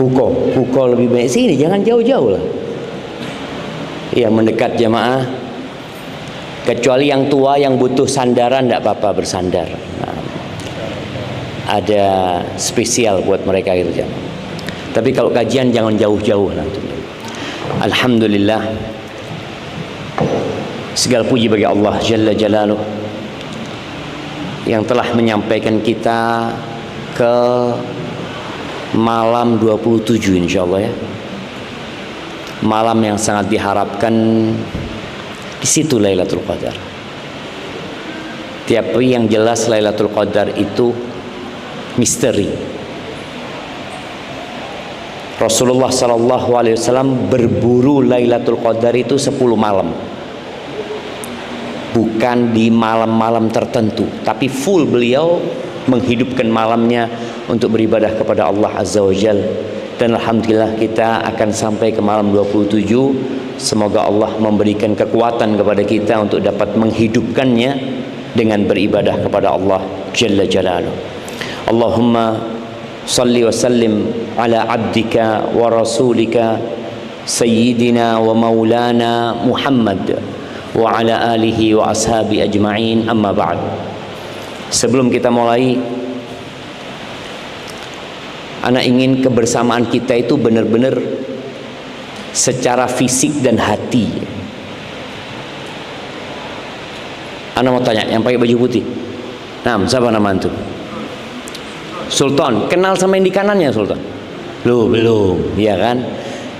Buko lebih baik sini, jangan jauh-jauh lah. Ya, mendekat jamaah. Kecuali yang tua yang butuh sandaran, tidak apa-apa bersandar. Nah, ada spesial buat mereka itu jamaah. Tapi kalau kajian jangan jauh-jauh lah. Alhamdulillah, segala puji bagi Allah Jalla Jalaluh yang telah menyampaikan kita ke malam 27 insyaallah ya. Malam yang sangat diharapkan, di situ Lailatul Qadar. Tapi yang jelas Lailatul Qadar itu misteri. Rasulullah SAW berburu Lailatul Qadar itu 10 malam. Bukan di malam-malam tertentu, tapi full beliau menghidupkan malamnya untuk beribadah kepada Allah Azza wa Jal. Dan alhamdulillah kita akan sampai ke malam 27. Semoga Allah memberikan kekuatan kepada kita untuk dapat menghidupkannya dengan beribadah kepada Allah Jalla Jalaluh. Allahumma salli wa sallim ala abdika wa rasulika sayyidina wa maulana Muhammad wa ala alihi wa ashabi ajma'in, amma ba'd. Sebelum kita mulai, ana ingin kebersamaan kita itu benar-benar secara fisik dan hati. Ana mau tanya, yang pakai baju putih, nah, siapa nama antum? Sultan. Kenal sama yang di kanannya Sultan? Belum, ya kan?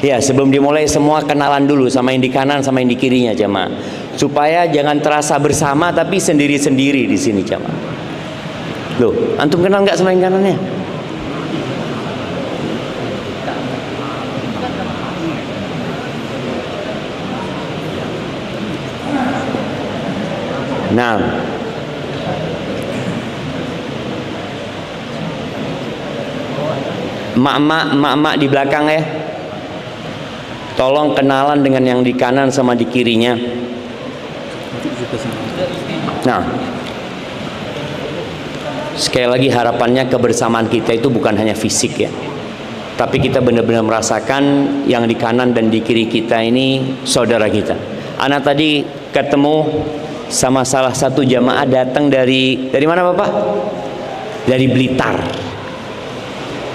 Ya, sebelum dimulai semua kenalan dulu sama yang di kanan sama yang di kirinya jamaah. Supaya jangan terasa bersama tapi sendiri-sendiri di sini jamaah. Loh, antum kenal nggak sama yang kanannya? Nah, mak-mak di belakang ya, tolong kenalan dengan yang di kanan sama di kirinya. Nah, sekali lagi harapannya kebersamaan kita itu bukan hanya fisik ya, tapi kita benar-benar merasakan yang di kanan dan di kiri kita ini saudara kita. Ana tadi ketemu sama salah satu jamaah datang dari mana Bapak? Dari Blitar.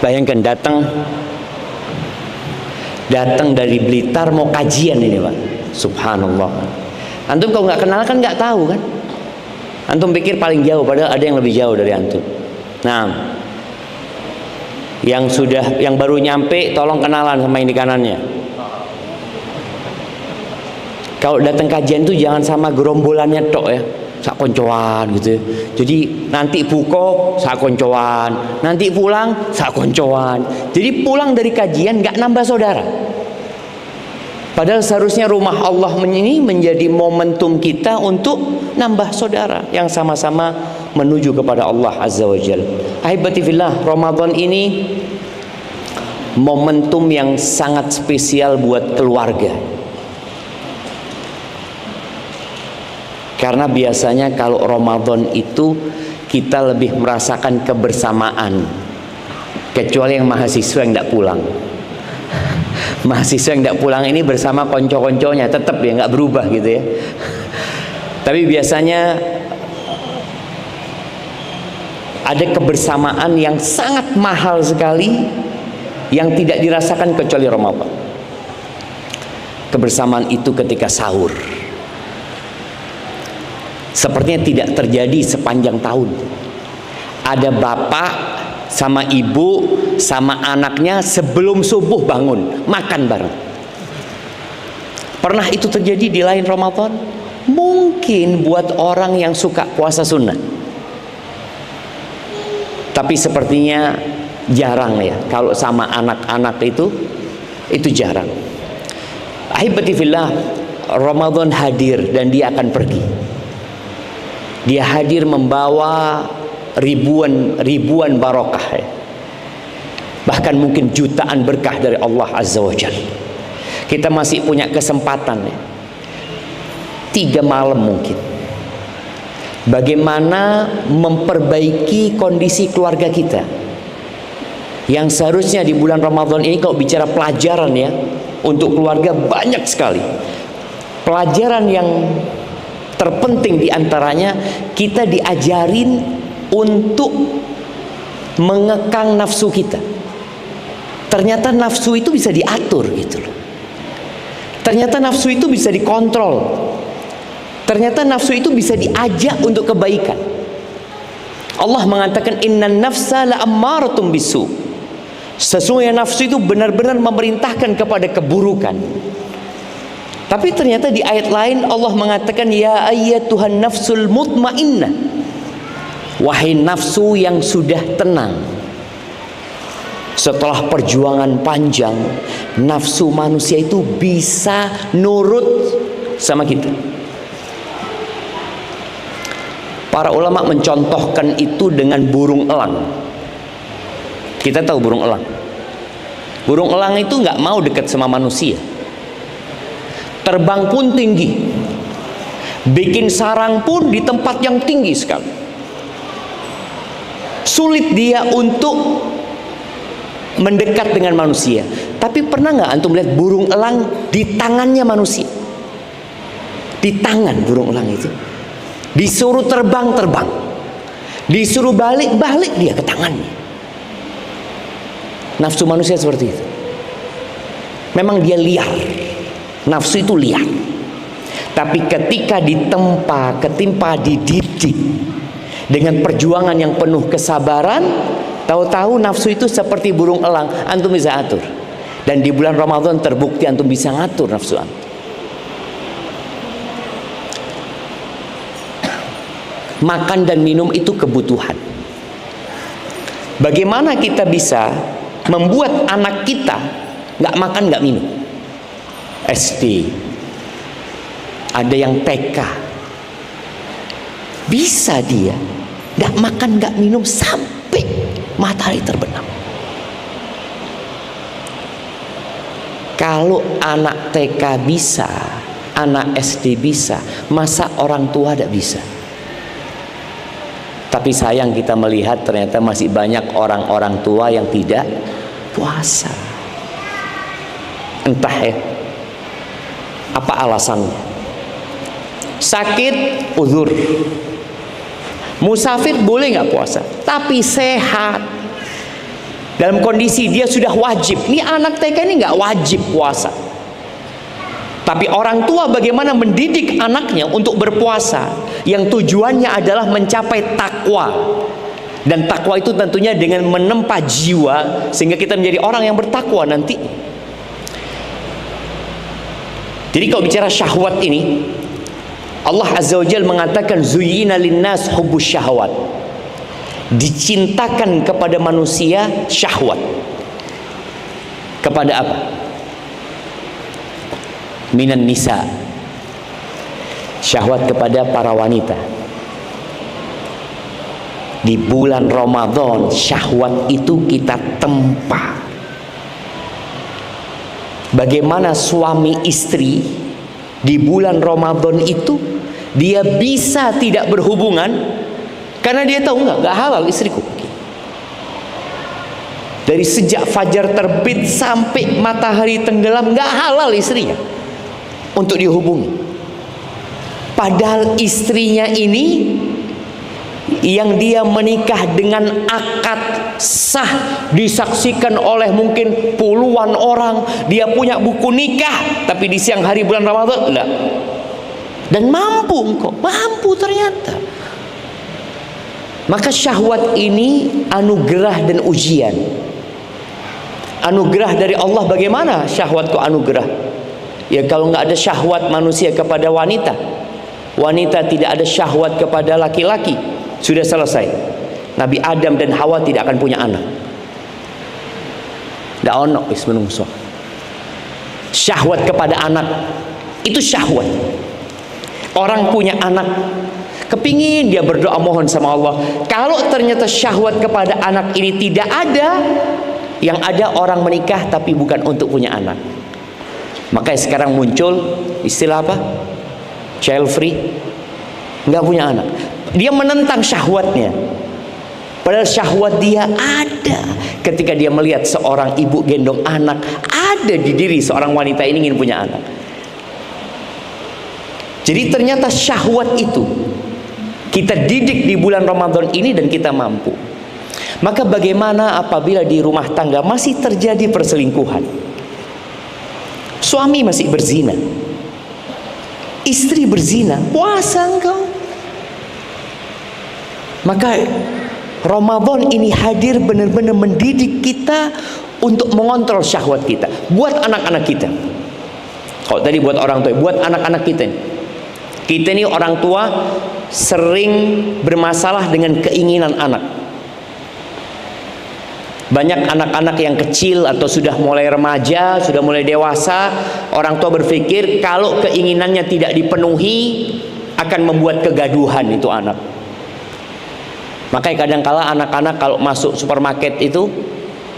Bayangkan datang dari Blitar mau kajian ini Pak. Subhanallah. Antum kalau nggak kenal kan nggak tahu kan. Antum pikir paling jauh, padahal ada yang lebih jauh dari antum. Nah, yang baru nyampe tolong kenalan sama yang di kanannya. Kalau datang kajian itu jangan sama gerombolannya tok ya, sak koncoan gitu. Jadi nanti buko sak koncoan, nanti pulang sak koncoan. Jadi pulang dari kajian nggak nambah saudara. Padahal seharusnya rumah Allah ini menjadi momentum kita untuk nambah saudara yang sama-sama menuju kepada Allah Azza wa Jalla. Ahibati fillah, Ramadan ini momentum yang sangat spesial buat keluarga. Karena biasanya kalau Ramadan itu kita lebih merasakan kebersamaan. Kecuali yang mahasiswa yang tidak pulang. Mahasiswa yang tidak pulang ini bersama konco-konconya, tetap ya nggak berubah gitu ya. Tapi biasanya ada kebersamaan yang sangat mahal sekali yang tidak dirasakan kecuali Ramadan. Kebersamaan itu ketika sahur. Sepertinya tidak terjadi sepanjang tahun. Ada bapak sama ibu sama anaknya sebelum subuh bangun makan bareng. Pernah itu terjadi di lain Ramadan? Mungkin buat orang yang suka puasa sunnah, tapi sepertinya jarang ya. Kalau sama anak-anak itu jarang. Ahibati fillah, Ramadan hadir dan dia akan pergi. Dia hadir membawa ribuan barokah ya. Bahkan mungkin jutaan berkah dari Allah Azza wa Jalla. Kita masih punya kesempatan ya. 3 malam mungkin. Bagaimana memperbaiki kondisi keluarga kita. Yang seharusnya di bulan Ramadan ini kalau bicara pelajaran ya, untuk keluarga banyak sekali. Pelajaran yang terpenting diantaranya, kita diajarin untuk mengekang nafsu kita. Ternyata nafsu itu bisa diatur gitu loh. Ternyata nafsu itu bisa dikontrol. Ternyata nafsu itu bisa diajak untuk kebaikan. Allah mengatakan innan nafsa la'ammaratum bisu. Sesungguhnya nafsu itu benar-benar memerintahkan kepada keburukan. Tapi ternyata di ayat lain Allah mengatakan ya ayyatuhan nafsul mutmainnah. Wahai nafsu yang sudah tenang. Setelah perjuangan panjang, nafsu manusia itu bisa nurut sama kita. Para ulama mencontohkan itu dengan burung elang. Kita tahu burung elang. Burung elang itu nggak mau dekat sama manusia. Terbang pun tinggi. Bikin sarang pun di tempat yang tinggi sekali. Sulit dia untuk mendekat dengan manusia. Tapi pernah nggak antum lihat burung elang di tangannya manusia? Di tangan burung elang itu. Disuruh terbang, terbang. Disuruh balik, balik dia ke tangannya. Nafsu manusia seperti itu. Memang dia liar. Nafsu itu liar. Tapi ketika ditempa, ketimpa dididik dengan perjuangan yang penuh kesabaran, tahu-tahu nafsu itu seperti burung elang, antum bisa atur. Dan di bulan Ramadan terbukti antum bisa ngatur nafsu antum. Makan dan minum itu kebutuhan. Bagaimana kita bisa membuat anak kita nggak makan nggak minum? SD, ada yang TK, bisa dia nggak makan nggak minum sampai matahari terbenam. Kalau anak TK bisa, anak SD bisa, masa orang tua tidak bisa? Tapi sayang kita melihat ternyata masih banyak orang-orang tua yang tidak puasa. Entah ya, apa alasannya? Sakit, uzur. Musafir boleh nggak puasa? Tapi sehat. Dalam kondisi dia sudah wajib. Ini anak TK ini nggak wajib puasa. Tapi orang tua bagaimana mendidik anaknya untuk berpuasa, yang tujuannya adalah mencapai takwa. Dan takwa itu tentunya dengan menempa jiwa sehingga kita menjadi orang yang bertakwa nanti. Jadi kalau bicara syahwat ini, Allah Azza wa Jalla mengatakan zuyyina linnas hubbus syahwat. Dicintakan kepada manusia syahwat. Kepada apa? Minan nisa, syahwat kepada para wanita. Di bulan Ramadan syahwat itu kita tempa. Bagaimana suami istri di bulan Ramadan itu dia bisa tidak berhubungan karena dia tahu nggak halal istriku. Dari sejak fajar terbit sampai matahari tenggelam nggak halal istrinya untuk dihubungi. Padahal istrinya ini yang dia menikah dengan akad sah, disaksikan oleh mungkin puluhan orang, dia punya buku nikah, tapi di siang hari bulan Ramadan enggak. Dan mampu engkau, mampu ternyata. Maka syahwat ini anugerah dan ujian. Anugerah dari Allah. Bagaimana syahwat kok anugerah? Ya kalau nggak ada syahwat manusia kepada wanita, wanita tidak ada syahwat kepada laki-laki, sudah selesai. Nabi Adam dan Hawa tidak akan punya anak. Tidak ono wis menungso. Syahwat kepada anak itu syahwat. Orang punya anak, kepingin dia berdoa mohon sama Allah. Kalau ternyata syahwat kepada anak ini tidak ada, yang ada orang menikah tapi bukan untuk punya anak. Makanya sekarang muncul istilah apa? Child free. Nggak punya anak. Dia menentang syahwatnya. Padahal syahwat dia ada ketika dia melihat seorang ibu gendong anak. Ada di diri seorang wanita ini ingin punya anak. Jadi ternyata syahwat itu kita didik di bulan Ramadan ini dan kita mampu. Maka bagaimana apabila di rumah tangga masih terjadi perselingkuhan? Suami masih berzina, istri berzina, puasa engkau. Maka Ramadan ini hadir benar-benar mendidik kita untuk mengontrol syahwat kita. Buat anak-anak kita. Kalau tadi buat orang tua, buat anak-anak kita. Kita ini orang tua sering bermasalah dengan keinginan anak. Banyak anak-anak yang kecil atau sudah mulai remaja, sudah mulai dewasa, orang tua berpikir kalau keinginannya tidak dipenuhi akan membuat kegaduhan itu anak. Makanya kadang-kala anak-anak kalau masuk supermarket itu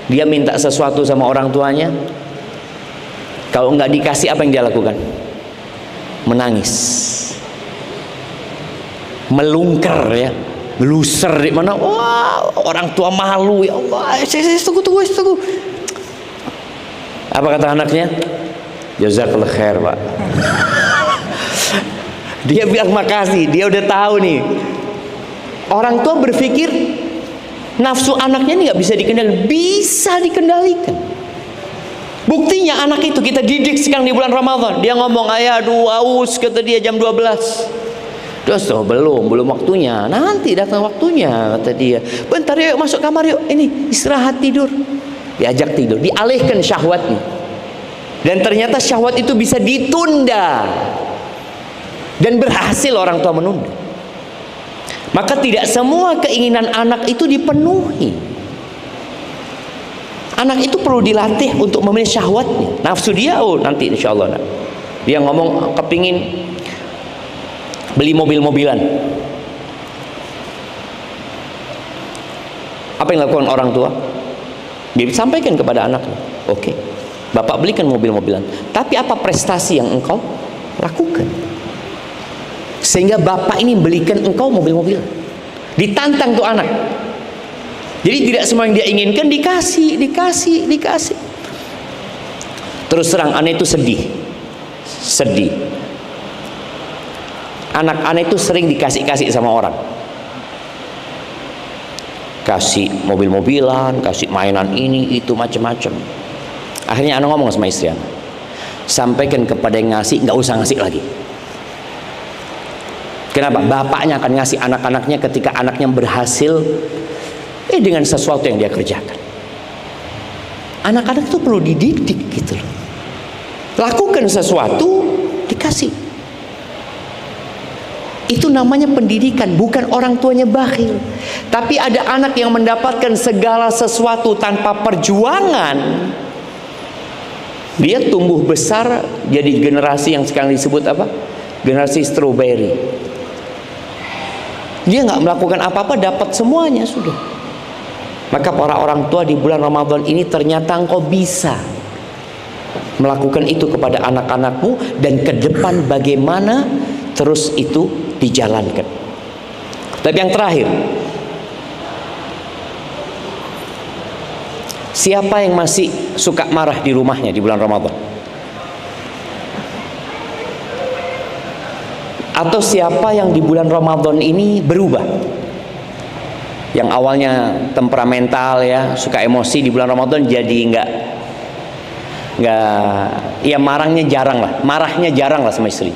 dia minta sesuatu sama orang tuanya, kalau nggak dikasih apa yang dia lakukan? Menangis, melungker ya, meluser di mana? Wah, orang tua malu, ya Allah. Tunggu. Apa kata anaknya? Jazakallah khair, Pak. Dia bilang makasih, dia udah tahu nih. Orang tua berpikir nafsu anaknya ini nggak bisa dikendalikan. Bisa dikendalikan. Buktinya anak itu kita didik sekarang di bulan Ramadan. Dia ngomong, ayah aduh aus, kata dia jam 12. Terus belum waktunya. Nanti datang waktunya, kata dia. Bentar yuk, masuk kamar yuk. Ini istirahat tidur. Diajak tidur, dialihkan syahwatnya. Dan ternyata syahwat itu bisa ditunda. Dan berhasil orang tua menunda. Maka tidak semua keinginan anak itu dipenuhi. Anak itu perlu dilatih untuk memilih syahwatnya. Nafsu dia, oh nanti insya Allah. Dia ngomong kepingin beli mobil-mobilan. Apa yang dilakukan orang tua? Dia sampaikan kepada anaknya, oke, bapak belikan mobil-mobilan. Tapi apa prestasi yang engkau lakukan sehingga bapak ini belikan engkau mobil-mobilan? Ditantang tuh anak. Jadi tidak semua yang dia inginkan dikasih. Terus terang anak itu sedih. Anak-anak itu sering dikasih sama orang. Kasih mobil-mobilan, kasih mainan ini, itu macam-macam. Akhirnya anak ngomong sama istri anak, sampaikan kepada yang ngasih, nggak usah ngasih lagi. Kenapa? Bapaknya akan ngasih anak-anaknya ketika anaknya berhasil dengan sesuatu yang dia kerjakan. Anak-anak itu perlu dididik gitu loh. Lakukan sesuatu, dikasih. Itu namanya pendidikan, bukan orang tuanya bakhil. Tapi ada anak yang mendapatkan segala sesuatu tanpa perjuangan. Dia tumbuh besar jadi generasi yang sekarang disebut apa? Generasi strawberry. Dia nggak melakukan apa-apa, dapat semuanya sudah. Maka para orang tua di bulan Ramadan ini ternyata engkau bisa melakukan itu kepada anak-anakmu, dan ke depan bagaimana terus itu dijalankan. Tapi yang terakhir, siapa yang masih suka marah di rumahnya di bulan Ramadan? Atau siapa yang di bulan Ramadan ini berubah? Yang awalnya temperamental ya, suka emosi, di bulan Ramadan jadi enggak ya, marahnya jarang lah sama istri.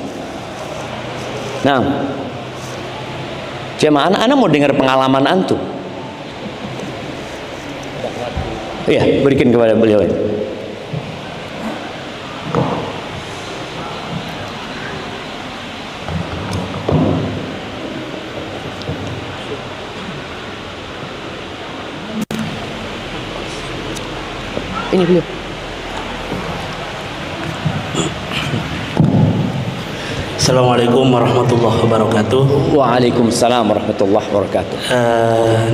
Nah, jemaah, anak mau dengar pengalaman antum? Iya, berikan kepada beliau. Ini beliau. Assalamualaikum warahmatullahi wabarakatuh. Waalaikumsalam warahmatullahi wabarakatuh.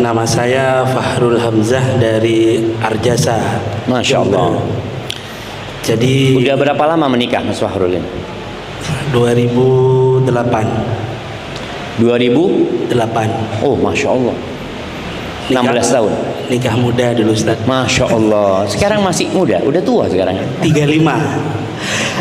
Nama saya Fahrul Hamzah dari Arjasa. Masya Allah. Jadi udah berapa lama menikah Mas Fahrul ini? 2008. 2008. Oh, Masya Allah. 16 tahun. Nikah muda dulu Ustaz. Masya Allah. Sekarang masih muda, udah tua sekarang. 35.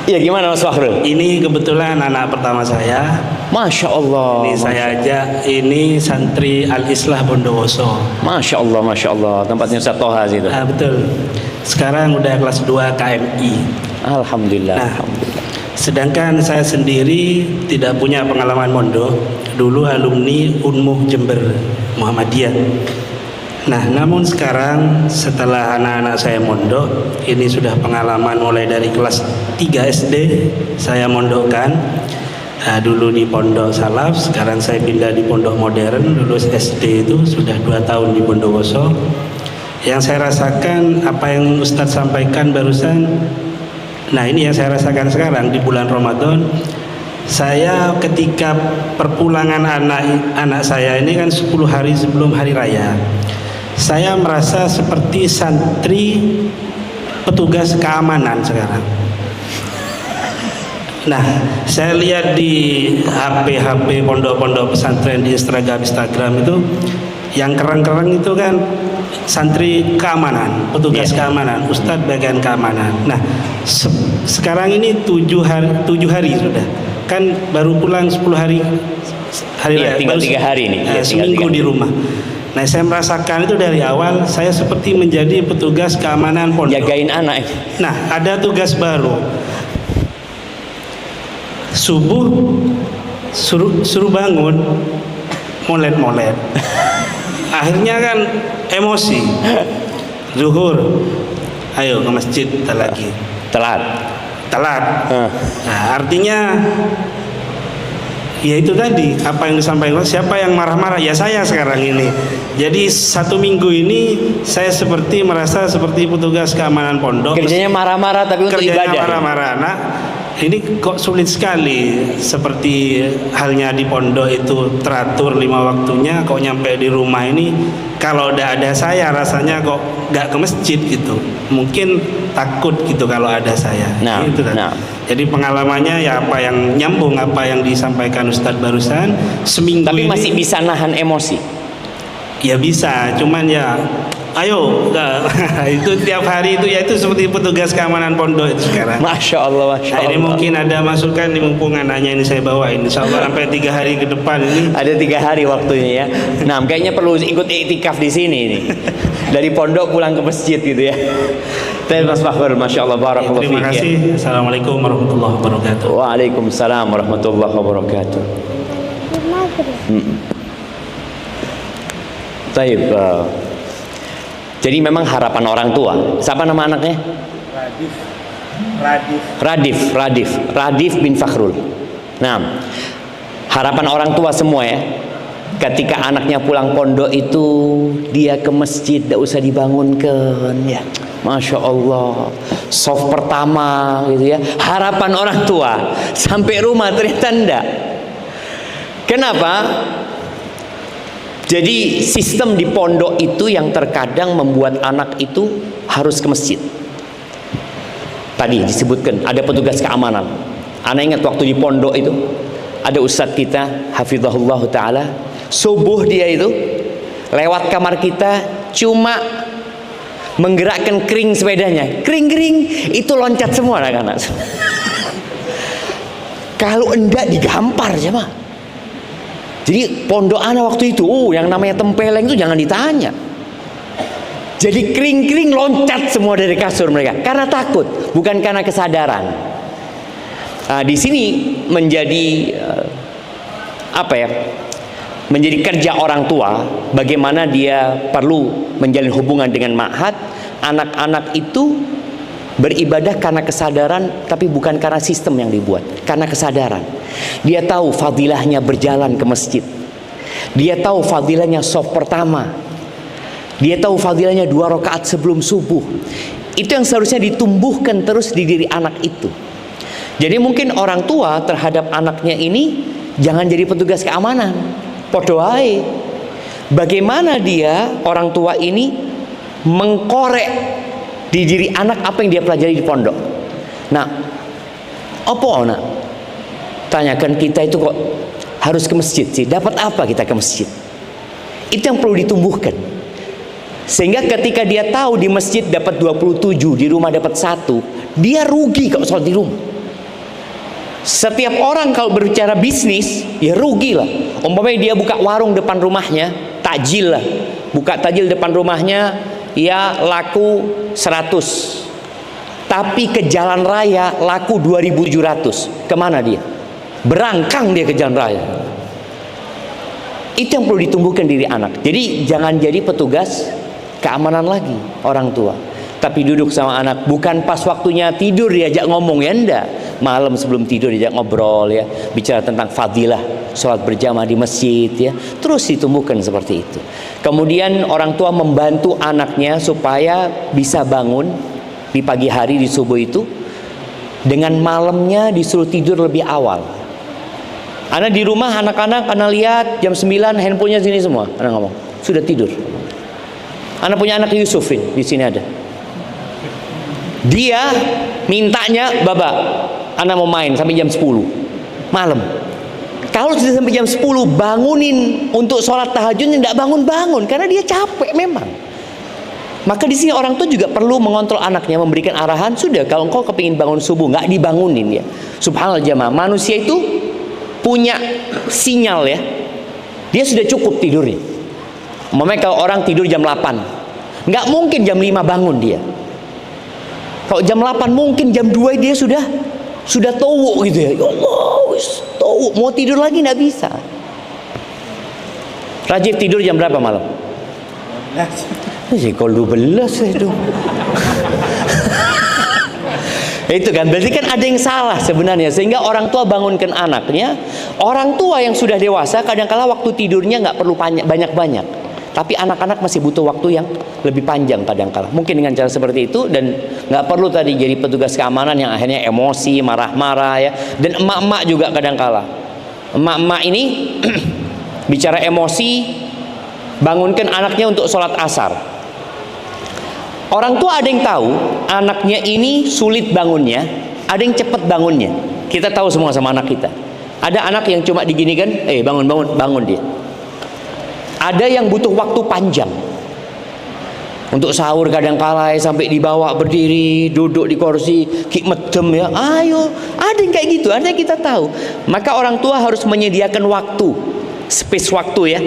Iya, gimana Mas Fakhrul? Ini kebetulan anak pertama saya. Masya Allah. Ini saya ajak, ini santri Al-Islah Bondowoso. Masya Allah, Masya Allah. Tempatnya Ustaz Toha situ. Betul. Sekarang udah kelas 2 KMI. Alhamdulillah. Nah, Alhamdulillah. sedangkan saya sendiri tidak punya pengalaman mondok. Dulu alumni Unmuh Jember Muhammadiyah. Nah, namun sekarang setelah anak-anak saya mondok, ini sudah pengalaman mulai dari kelas 3 SD saya mondokkan. Nah, dulu di pondok salaf, sekarang saya pindah di pondok modern. Lulus SD itu sudah 2 tahun di Bondowoso. Yang saya rasakan apa yang Ustadz sampaikan barusan. Nah, ini yang saya rasakan sekarang di bulan Ramadan. Saya ketika perpulangan anak saya ini kan 10 hari sebelum hari raya, saya merasa seperti santri petugas keamanan sekarang. Nah, saya lihat di HP pondok-pondok pesantren di Instagram itu, yang keren-keren itu kan santri keamanan, petugas keamanan, ustadz bagian keamanan. Nah, sekarang ini 7 hari sudah. Kan baru pulang 10 hari raya, tinggal 3 hari nih. Seminggu di rumah. Nah, saya merasakan itu dari awal saya seperti menjadi petugas keamanan pondok. Jagain anak. Nah, ada tugas baru. Subuh suruh bangun, molet-molet. Akhirnya kan emosi. Zuhur, ayo ke masjid lagi. Telat. Nah, artinya ya itu tadi apa yang disampaikan, siapa yang marah-marah? Ya saya sekarang ini. Jadi 1 minggu ini saya seperti merasa seperti petugas keamanan pondok. Kerjanya marah-marah tapi untuk ibadah. Kerjanya marah-marah. Nah, ini kok sulit sekali. Seperti halnya di pondok itu teratur 5 waktunya, kok nyampe di rumah ini kalau udah ada saya rasanya kok nggak ke masjid gitu. Mungkin takut gitu kalau ada saya. Gitu kan. Jadi pengalamannya ya apa yang nyambung apa yang disampaikan Ustadz barusan, seminggu tapi ini masih bisa nahan emosi. Ya bisa, cuman ya ayo, itu tiap hari itu ya itu seperti petugas keamanan pondok itu sekarang. Masya Allah, Masya Allah. Nah, ini mungkin ada masukan di mumpung anaknya ini saya bawa. Insya Allah sampai 3 hari ke depan ini. Ada 3 hari waktunya ya. Nah, kayaknya perlu ikut iktikaf di sini nih. Dari pondok pulang ke masjid gitu ya. Mas Fakhrul, Masya Allah, barakallahu fiik. Terima kasih. Assalamualaikum warahmatullahi wabarakatuh. Waalaikumsalam warahmatullahi wabarakatuh. Baik. Jadi memang harapan orang tua. Siapa nama anaknya? Radif bin Fakhrul. Nah, harapan orang tua semua ya. Ketika anaknya pulang pondok itu dia ke masjid, tidak usah dibangunkan ya. Masya Allah, soft pertama gitu ya. Harapan orang tua sampai rumah ternyata enggak. Kenapa? Jadi sistem di pondok itu yang terkadang membuat anak itu harus ke masjid. Tadi disebutkan ada petugas keamanan. Anak ingat waktu di pondok itu ada ustadz kita, hafizahullah ta'ala, subuh dia itu lewat kamar kita cuma menggerakkan kering sepedanya, kering itu loncat semua anak-anak. Kalau enggak digampar sama. Jadi pondok anak waktu itu, yang namanya tempeleng itu jangan ditanya. Jadi kering loncat semua dari kasur mereka karena takut, bukan karena kesadaran. Nah, di sini menjadi menjadi kerja orang tua, bagaimana dia perlu menjalin hubungan dengan ma'had. Anak-anak itu beribadah karena kesadaran, tapi bukan karena sistem yang dibuat, karena kesadaran. Dia tahu fadilahnya berjalan ke masjid. Dia tahu fadilahnya shaf pertama. Dia tahu fadilahnya 2 rakaat sebelum subuh. Itu yang seharusnya ditumbuhkan terus di diri anak itu. Jadi mungkin orang tua terhadap anaknya ini jangan jadi petugas keamanan. Podo ae. Bagaimana dia orang tua ini mengkorek di diri anak apa yang dia pelajari di pondok. Nah, apa nak? Tanyakan kita itu kok harus ke masjid sih? Dapat apa kita ke masjid? Itu yang perlu ditumbuhkan. Sehingga ketika dia tahu di masjid dapat 27, di rumah dapat 1, dia rugi kalau sholat di rumah. Setiap orang kalau berbicara bisnis, ya rugi lah. Umpamanya dia buka warung depan rumahnya, takjil lah, buka takjil depan rumahnya, ya laku 100, tapi ke jalan raya laku 2.700, kemana dia? Berangkang dia ke jalan raya. Itu yang perlu ditumbuhkan diri anak. Jadi jangan jadi petugas keamanan lagi orang tua, tapi duduk sama anak, bukan pas waktunya tidur diajak ngomong, ya enggak. Malam sebelum tidur diajak ngobrol, ya, bicara tentang fadilah sholat berjamaah di masjid, ya. Terus ditumbuhkan seperti itu. Kemudian orang tua membantu anaknya supaya bisa bangun di pagi hari, di subuh itu, dengan malamnya disuruh tidur lebih awal. Anak di rumah, anak-anak, anak lihat jam 9 handphonenya sini semua, anak ngomong sudah tidur. Anak punya anak Yusufin, di sini ada. Dia mintanya, Baba, anak mau main sampai jam 10 malam. Kalau sudah sampai jam 10 bangunin untuk sholat tahajudnya, tidak bangun-bangun karena dia capek memang. Maka di sini orang tua juga perlu mengontrol anaknya, memberikan arahan. Sudah, kalau engkau kepingin bangun subuh, nggak dibangunin, ya. Subhanallah jamaah, manusia itu punya sinyal, ya. Dia sudah cukup tidurnya. Umpamanya kalau orang tidur jam 8, nggak mungkin jam 5 bangun dia. Kalau jam 8 mungkin jam 2 dia sudah towuk gitu, ya. Ya Allah, towuk, mau tidur lagi nggak bisa. Rajif tidur jam berapa malam? Kalau 12 itu. Itu kan berarti kan ada yang salah sebenarnya, sehingga orang tua bangunkan anaknya. Orang tua yang sudah dewasa kadang-kala waktu tidurnya nggak perlu banyak-banyak, tapi anak-anak masih butuh waktu yang lebih panjang kadang-kala. Mungkin dengan cara seperti itu, dan nggak perlu tadi jadi petugas keamanan yang akhirnya emosi, marah-marah, ya. Dan emak-emak juga kadang-kala, emak-emak ini bicara emosi, bangunkan anaknya untuk sholat asar. Orang tua ada yang tahu anaknya ini sulit bangunnya, ada yang cepat bangunnya. Kita tahu semua sama anak kita. Ada anak yang cuma diginikan, bangun dia. Ada yang butuh waktu panjang untuk sahur, kadang-kala sampai dibawa berdiri, duduk di kursi, medem, ya. Ayo, ada yang kayak gitu, ada yang kita tahu. Maka orang tua harus menyediakan waktu, space waktu, ya.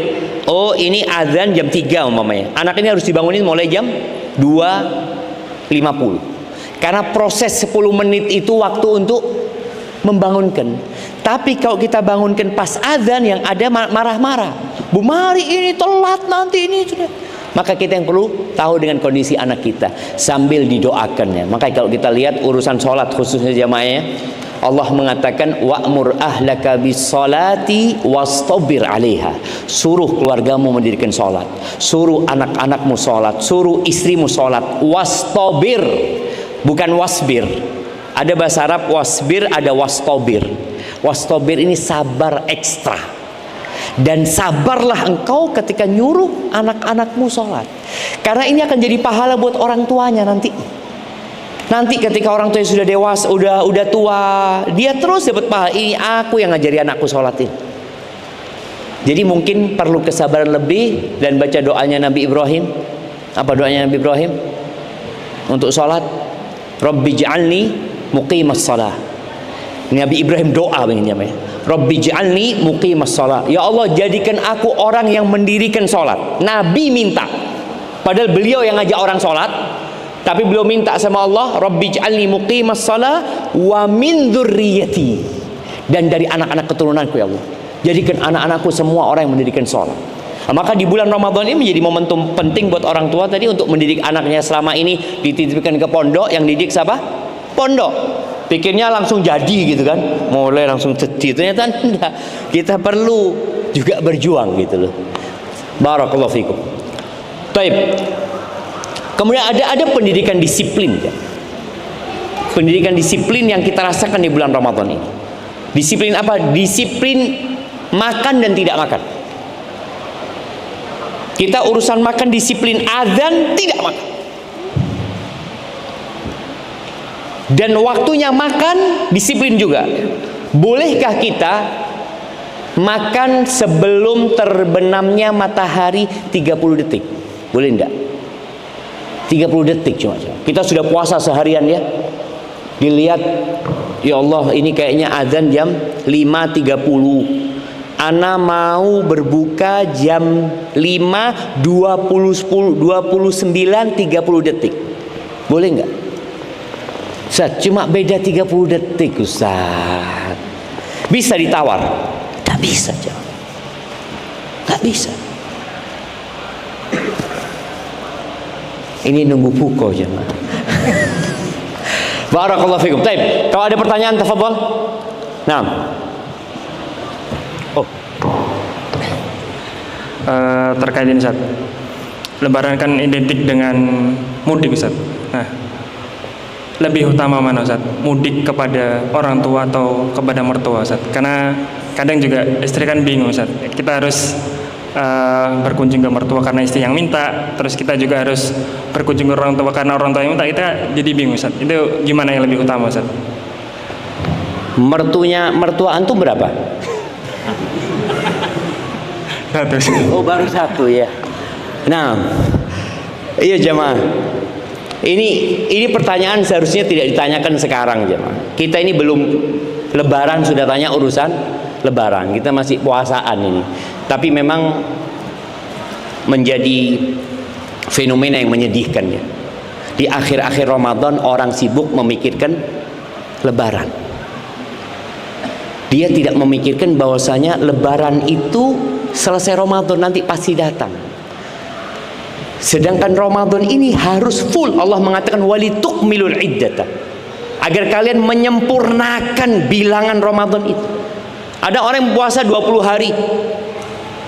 Oh, ini azan jam 3 umpamanya. Anak ini harus dibangunin mulai jam 2.50. Karena proses 10 menit itu waktu untuk membangunkan. Tapi kalau kita bangunkan pas azan, yang ada marah-marah. Bu Mari ini telat nanti ini sudah. Maka kita yang perlu tahu dengan kondisi anak kita sambil didoakannya. Maka kalau kita lihat urusan sholat khususnya jamaahnya, Allah mengatakan wa'mur ahlaka bis-sholati wastabir 'alaiha. Suruh keluargamu mendirikan sholat, suruh anak-anakmu sholat, suruh istrimu sholat. Wastabir, bukan wasbir. Ada bahasa Arab wasbir, ada wastabir. Wastabir ini sabar ekstra. Dan sabarlah engkau ketika nyuruh anak-anakmu sholat, karena ini akan jadi pahala buat orang tuanya nanti. Nanti ketika orang tua sudah dewasa, udah tua, dia terus dapat pahala. Ini aku yang ngajari anakku sholatin. Jadi mungkin perlu kesabaran lebih dan baca doanya Nabi Ibrahim. Apa doanya Nabi Ibrahim untuk sholat? Rabbi ja'alni muqimas shalah. Nabi Ibrahim doa begini, Rabbi ja'alni muqimas shalah. Ya Allah, jadikan aku orang yang mendirikan sholat. Nabi minta, padahal beliau yang ngajak orang sholat. Tapi beliau minta sama Allah, Rabbi ja'alni muqimas shalah wa min dzurriyyati, dan dari anak-anak keturunanku, ya Allah, jadikan anak-anakku semua orang yang mendirikan sholat. Nah, maka di bulan Ramadan ini menjadi momentum penting buat orang tua tadi untuk mendidik anaknya. Selama ini dititipkan ke pondok, yang didik siapa? Pondok. Pikirnya langsung jadi gitu kan, mulai langsung jadi. Ternyata enggak. Kita perlu juga berjuang gitu loh. Barakallahu fikum. Taib. Kemudian ada pendidikan disiplin, ya. Pendidikan disiplin yang kita rasakan di bulan Ramadan ini. Disiplin apa? Disiplin makan dan tidak makan. Kita urusan makan disiplin, azan tidak makan. Dan waktunya makan disiplin juga. Bolehkah kita makan sebelum terbenamnya matahari 30 detik? Boleh enggak? 30 detik cuma. Kita sudah puasa seharian ya. Dilihat, ya Allah ini kayaknya azan jam 5.30. Ana mau berbuka jam 5.29.30 detik. Boleh nggak? Ustaz, cuma beda 30 detik Ustaz. Bisa ditawar? Tak bisa, jawab. Tak bisa. Ini nunggu pukul jemaah. Barakallahu fikum. Baik, kalau ada pertanyaan tafadhol. Naam. Oh. Terkait ini Ustaz. Lebaran kan identik dengan mudik Ustaz. Nah, lebih utama mana Ustaz? Mudik kepada orang tua atau kepada mertua Ustaz? Karena kadang juga istri kan bingung Ustaz. Kita harus berkunjung ke mertua karena istri yang minta, terus kita juga harus berkunjung ke orang tua karena orang tua yang minta, kita jadi bingung Ustaz. Itu gimana yang lebih utama Ustaz? Mertua antum berapa? Oh, baru satu ya. Nah, iya jemaah. Ini pertanyaan seharusnya tidak ditanyakan sekarang jemaah. Kita ini belum lebaran sudah tanya urusan lebaran. Kita masih puasaan ini. Tapi memang menjadi fenomena yang menyedihkan ya. Di akhir-akhir Ramadan orang sibuk memikirkan lebaran. Dia tidak memikirkan bahwasanya lebaran itu selesai Ramadan nanti pasti datang. Sedangkan Ramadan ini harus full. Allah mengatakan walitukmilul iddata, agar kalian menyempurnakan bilangan Ramadan itu. Ada orang yang puasa 20 hari,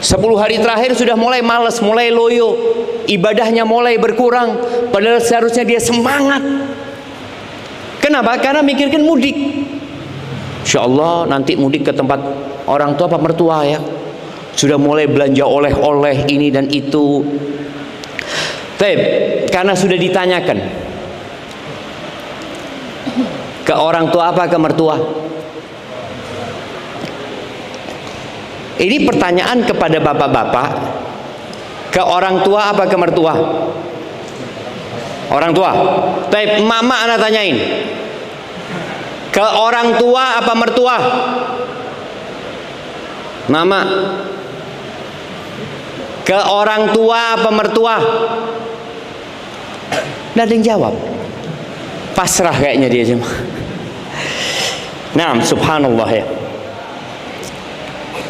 10 hari terakhir sudah mulai malas, mulai loyo, ibadahnya mulai berkurang, padahal seharusnya dia semangat. Kenapa? Karena mikirkan mudik. Insya Allah nanti mudik ke tempat orang tua apa mertua ya, sudah mulai belanja oleh-oleh ini dan itu. Tapi karena sudah ditanyakan ke orang tua apa ke mertua, ini pertanyaan kepada bapak-bapak, ke orang tua apa ke mertua? Orang tua. Tapi mama anak tanyain, ke orang tua apa mertua? Mama. Ke orang tua apa mertua? Nggak ada yang jawab. Pasrah kayaknya dia cuma. Nah, subhanallah ya.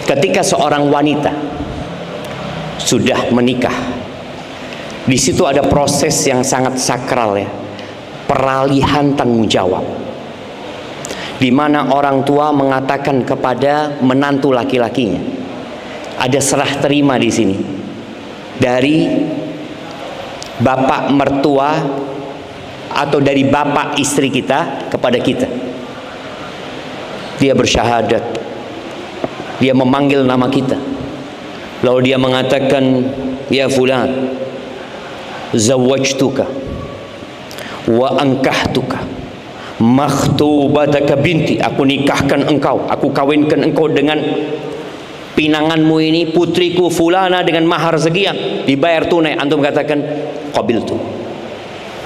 Ketika seorang wanita sudah menikah, di situ ada proses yang sangat sakral ya, peralihan tanggung jawab, di mana orang tua mengatakan kepada menantu laki-lakinya, ada serah terima di sini dari bapak mertua atau dari bapak istri kita kepada kita. Dia bersyahadat, dia memanggil nama kita, lalu dia mengatakan, ya fulan, zawwajtuka wa ankahtuka makhtubataka binti, aku nikahkan engkau, aku kawinkan engkau dengan pinanganmu ini, putriku fulana, dengan mahar sekian, dibayar tunai. Antum katakan qabiltu.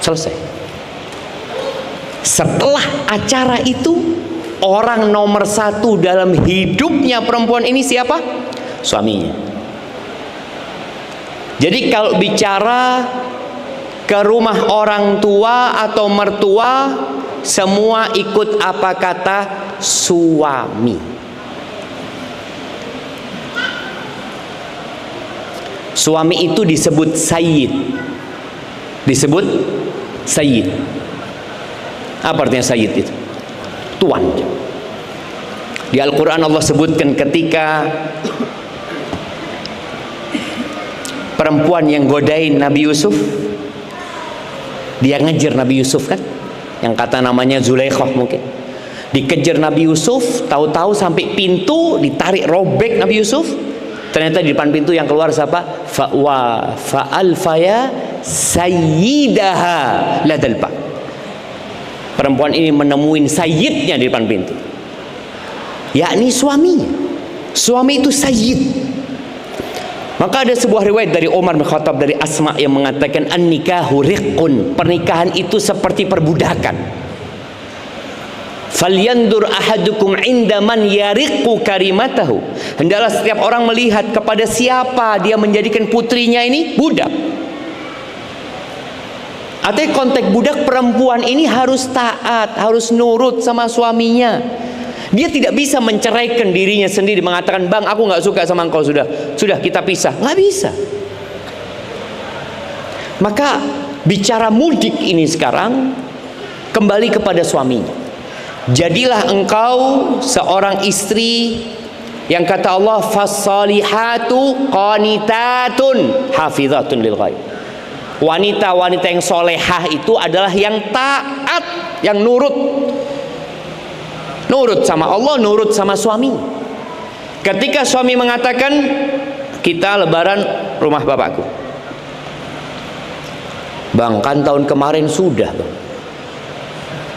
Selesai. Setelah acara itu, orang nomor satu dalam hidupnya perempuan ini siapa? Suaminya. Jadi kalau bicara ke rumah orang tua atau mertua, semua ikut apa kata suami. Suami itu disebut sayyid. Disebut sayyid. Apa artinya sayyid itu? Tuan. Di Al-Quran Allah sebutkan ketika perempuan yang godain Nabi Yusuf, dia ngejar Nabi Yusuf kan, yang kata namanya Zulaikhah mungkin. Dikejar Nabi Yusuf, tahu-tahu sampai pintu, ditarik robek Nabi Yusuf. Ternyata di depan pintu yang keluar siapa? Fa'alfaya sayyidaha ladal bab. Perempuan ini menemuin sayyidnya di depan pintu, yakni suaminya. Suami itu sayyid. Maka ada sebuah riwayat dari Umar bin Khattab dari Asma yang mengatakan an-nikahu riqqun, pernikahan itu seperti perbudakan. Falyandur ahadukum inda man yariqqu karimatahu. Hendaklah setiap orang melihat kepada siapa dia menjadikan putrinya ini budak. Artinya konteks budak perempuan ini harus taat, harus nurut sama suaminya. Dia tidak bisa menceraikan dirinya sendiri, mengatakan, bang aku nggak suka sama engkau, sudah kita pisah. Nggak bisa. Maka bicara mudik ini sekarang kembali kepada suaminya. Jadilah engkau seorang istri yang kata Allah fassalihatu qanitatun hafizatun lil ghaib. Wanita-wanita yang solehah itu adalah yang taat, yang nurut sama Allah, nurut sama suami. Ketika suami mengatakan, kita lebaran rumah bapakku, bang kan tahun kemarin sudah bang,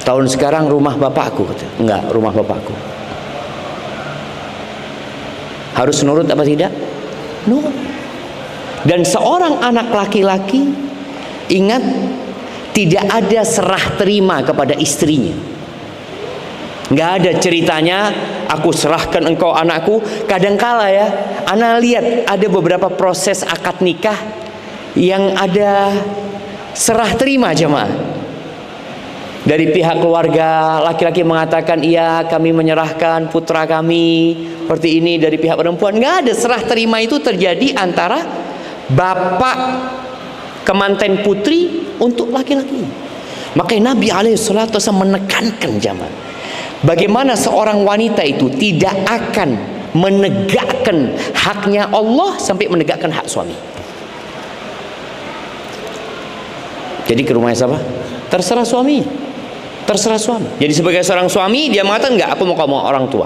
tahun sekarang rumah bapakku. Enggak, rumah bapakku. Harus nurut apa tidak? Nurut. Dan seorang anak laki-laki, ingat, tidak ada serah terima kepada istrinya. Nggak ada ceritanya aku serahkan engkau anakku. Kadangkala ya, ana lihat ada beberapa proses akad nikah yang ada serah terima jemaah. Dari pihak keluarga laki-laki mengatakan iya kami menyerahkan putra kami seperti ini. Dari pihak perempuan nggak ada serah terima, itu terjadi antara bapak kemanten putri untuk laki-laki. Makanya Nabi SAW menekankan jemaah, bagaimana seorang wanita itu tidak akan menegakkan haknya Allah sampai menegakkan hak suami. Jadi ke rumahnya siapa? Terserah suami. Terserah suami. Jadi sebagai seorang suami dia mengatakan enggak, aku mau kamu orang tua.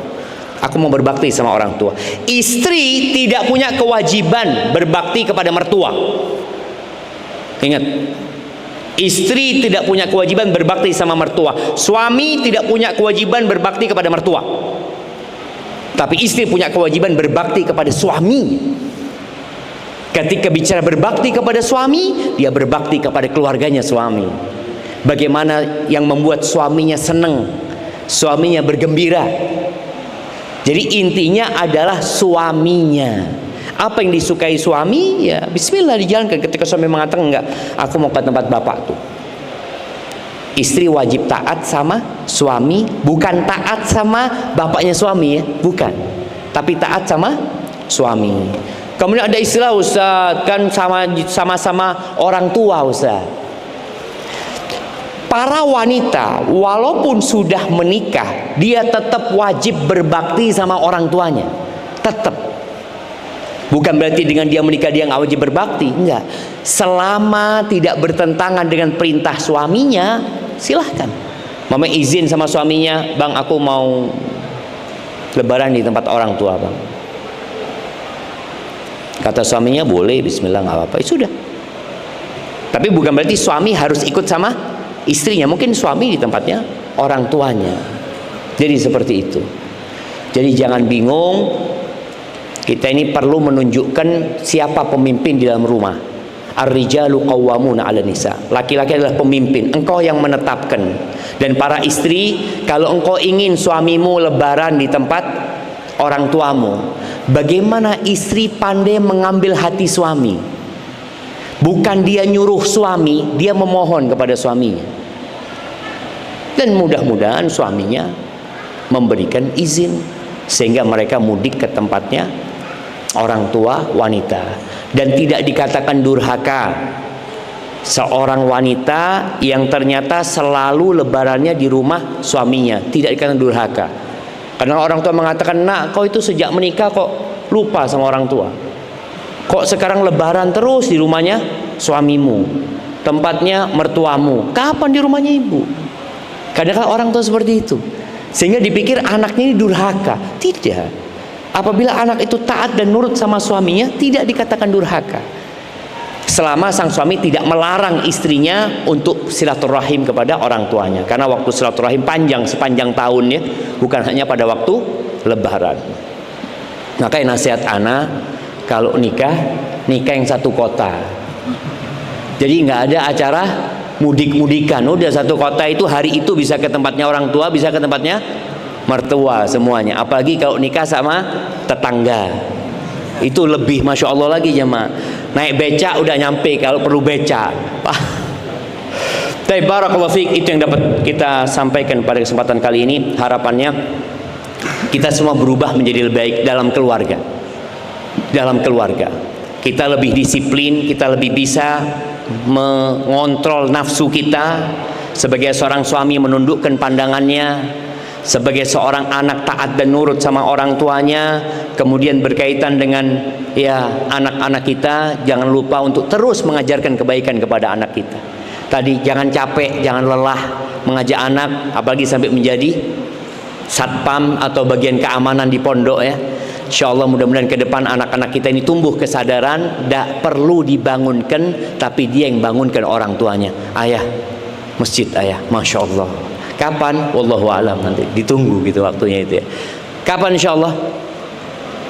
Aku mau berbakti sama orang tua. Istri tidak punya kewajiban berbakti kepada mertua. Ingat, istri tidak punya kewajiban berbakti sama mertua. Suami tidak punya kewajiban berbakti kepada mertua. Tapi istri punya kewajiban berbakti kepada suami. Ketika bicara berbakti kepada suami, dia berbakti kepada keluarganya suami. Bagaimana yang membuat suaminya senang, suaminya bergembira. Jadi intinya adalah suaminya. Apa yang disukai suami, ya bismillah dijalankan. Ketika suami mengatakan enggak, aku mau ke tempat bapak tuh. Istri wajib taat sama suami, bukan taat sama bapaknya suami ya, bukan. Tapi taat sama suami. Kemudian ada istilah Ustaz, kan sama-sama orang tua Ustaz. Para wanita walaupun sudah menikah, dia tetap wajib berbakti sama orang tuanya. Tetap. Bukan berarti dengan dia menikah dia nggak wajib berbakti, enggak. Selama tidak bertentangan dengan perintah suaminya, silahkan. Mama izin sama suaminya, bang aku mau lebaran di tempat orang tua bang. Kata suaminya boleh, bismillah nggak apa-apa, ya sudah. Tapi bukan berarti suami harus ikut sama istrinya. Mungkin suami di tempatnya orang tuanya. Jadi seperti itu. Jadi jangan bingung. Kita ini perlu menunjukkan siapa pemimpin di dalam rumah. Ar-rijalu qawwamuna 'alan nisa. Laki-laki adalah pemimpin, engkau yang menetapkan. Dan para istri, kalau engkau ingin suamimu lebaran di tempat orang tuamu, bagaimana istri pandai mengambil hati suami? Bukan dia nyuruh suami, dia memohon kepada suaminya. Dan mudah-mudahan suaminya memberikan izin sehingga mereka mudik ke tempatnya orang tua wanita. Dan tidak dikatakan durhaka seorang wanita yang ternyata selalu lebarannya di rumah suaminya, tidak dikatakan durhaka. Karena orang tua mengatakan, nak kau itu sejak menikah kok lupa sama orang tua, kok sekarang lebaran terus di rumahnya suamimu, tempatnya mertuamu, kapan di rumahnya ibu? Kadang-kadang orang tua seperti itu, sehingga dipikir anaknya ini durhaka. Tidak. Apabila anak itu taat dan nurut sama suaminya, tidak dikatakan durhaka. Selama sang suami tidak melarang istrinya untuk silaturahim kepada orang tuanya. Karena waktu silaturahim panjang sepanjang tahun ya, bukan hanya pada waktu lebaran. Makanya nasihat ana, Kalau nikah yang satu kota. Jadi nggak ada acara mudik-mudikan. Udah satu kota itu, hari itu bisa ke tempatnya orang tua, bisa ke tempatnya mertua semuanya. Apalagi kalau nikah sama tetangga, itu lebih masya Allah lagi jemaah. Naik beca udah nyampe kalau perlu beca. Tapi barakallahu fiik, itu yang dapat kita sampaikan pada kesempatan kali ini. Harapannya kita semua berubah menjadi lebih baik dalam keluarga. Dalam keluarga kita lebih disiplin, kita lebih bisa mengontrol nafsu kita. Sebagai seorang suami menundukkan pandangannya, sebagai seorang anak taat dan nurut sama orang tuanya. Kemudian berkaitan dengan ya anak-anak kita, jangan lupa untuk terus mengajarkan kebaikan kepada anak kita. Tadi jangan capek, jangan lelah mengajak anak, apalagi sampai menjadi satpam atau bagian keamanan di pondok ya. Insyaallah mudah-mudahan ke depan anak-anak kita ini tumbuh kesadaran, tidak perlu dibangunkan, tapi dia yang bangunkan orang tuanya. Ayah, masjid ayah, masya Allah. Kapan? Wallahu a'lam, nanti ditunggu gitu waktunya itu ya. Kapan insyaallah?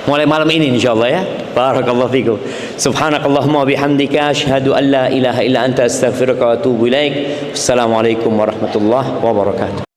Mulai malam ini insyaallah ya. Barakallahu fikum. Subhanakallahumma wa bihamdika asyhadu an la ilaha illa anta astaghfiruka wa atubu ilaik. Assalamualaikum warahmatullahi wabarakatuh.